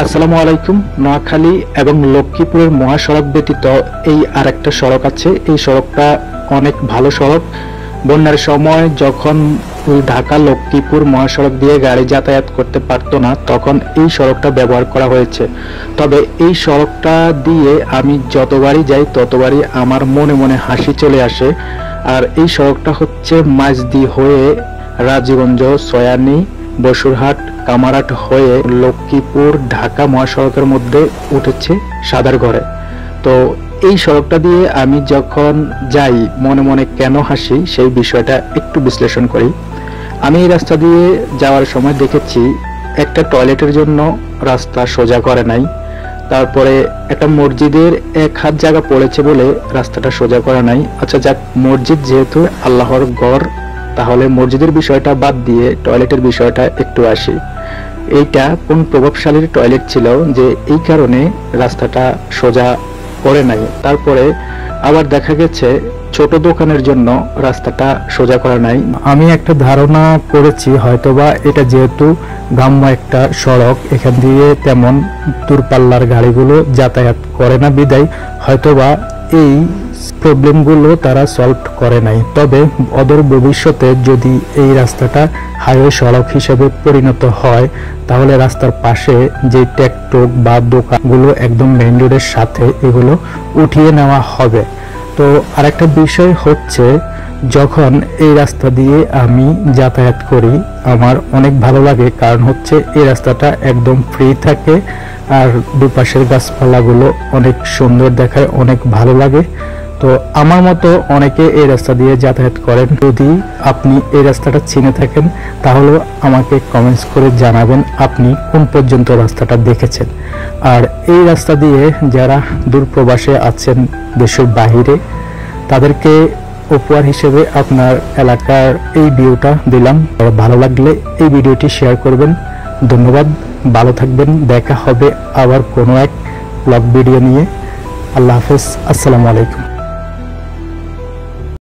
আসসালামু আলাইকুম। নোয়াখালী এবং লক্ষ্মীপুরের মহাসড়ক ব্যতীত এই আরেকটা সড়ক আছে। এই সড়কটা অনেক ভালো সড়ক। বন্যার সময় যখন ঢাকা লক্ষ্মীপুর মহাসড়ক দিয়ে গাড়ি যাতায়াত করতে পারতো না, তখন এই সড়কটা ব্যবহার করা হয়েছে। তবে এই সড়কটা দিয়ে আমি যতবারই যাই ততবারই আমার মনে মনে হাসি চলে আসে। আর এই সড়কটা হচ্ছে মাঝদি হয়ে রাজগঞ্জ, সয়ানী, বসুরহাট, কামারহাট হয়ে লক্ষ্মীপুর ঢাকা মহাসড়কের মধ্যে উঠেছে সাদারঘরে। তো এই সড়কটা দিয়ে আমি যখন যাই মনে মনে কেন হাসি সেই বিষয়টা একটু বিশ্লেষণ করি। আমি এই রাস্তা দিয়ে যাওয়ার সময় দেখেছি একটা টয়লেটের জন্য রাস্তা সোজা করে নাই, তারপরে একটা মসজিদের এক হাত জায়গা পড়েছে বলে রাস্তাটা সোজা করা নাই। আচ্ছা যাক, মসজিদ যেহেতু আল্লাহর ঘর, তাহলে মসজিদের বিষয়টা বাদ দিয়ে টয়লেটের বিষয়টা একটু আসি। এইটা কোন প্রভাবশালীর টয়লেট ছিল যে এই কারণে রাস্তাটা সোজা করে নাই। তারপরে আবার দেখা গেছে ছোট দোকানের জন্য রাস্তাটা সোজা করা নাই। আমি একটা ধারণা করেছি হয়তোবা এটা যেহেতু গ্রাম্য একটা সড়ক, এখান দিয়ে তেমন দূরপাল্লার গাড়িগুলো যাতায়াত করে না বিদায় হয়তোবা এই প্রবলেমগুলো তারা সলভ করে নাই। তবে অদূর ভবিষ্যতে যদি এই রাস্তাটা হাইওয়ে সড়ক হিসেবে পরিণত হয়, তাহলে রাস্তার পাশে যে টেকটোক বা দোকানগুলো একদম মেইন রোডের সাথে এগুলো উঠিয়ে নেওয়া হবে। তো আরেকটা বিষয় হচ্ছে, যখন এই রাস্তা দিয়ে আমি যাতায়াত করি আমার অনেক ভালো লাগে, কারণ হচ্ছে এই রাস্তাটা একদম ফ্রি থাকে আর দুপাশের গাছপালাগুলো অনেক সুন্দর দেখায়, অনেক ভালো লাগে। তো আমার মতো অনেকে এই রাস্তা দিয়ে যাতায়াত করেন। যদি আপনি এই রাস্তাটা চিনে থাকেন তাহলে আমাকে কমেন্টস করে জানাবেন আপনি কোন পর্যন্ত রাস্তাটা দেখেছেন। আর এই রাস্তা দিয়ে যারা দূর প্রবাসে আছেন দেশের বাহিরে, তাদেরকে উপহার হিসেবে আপনার এলাকার এই ভিউটা দিলাম। ভালো লাগলে এই ভিডিওটি শেয়ার করবেন। ধন্যবাদ, ভালো থাকবেন। দেখা হবে আবার কোনো এক ব্লগ ভিডিও নিয়ে। আল্লাহ হাফেজ, আসসালামু আলাইকুম।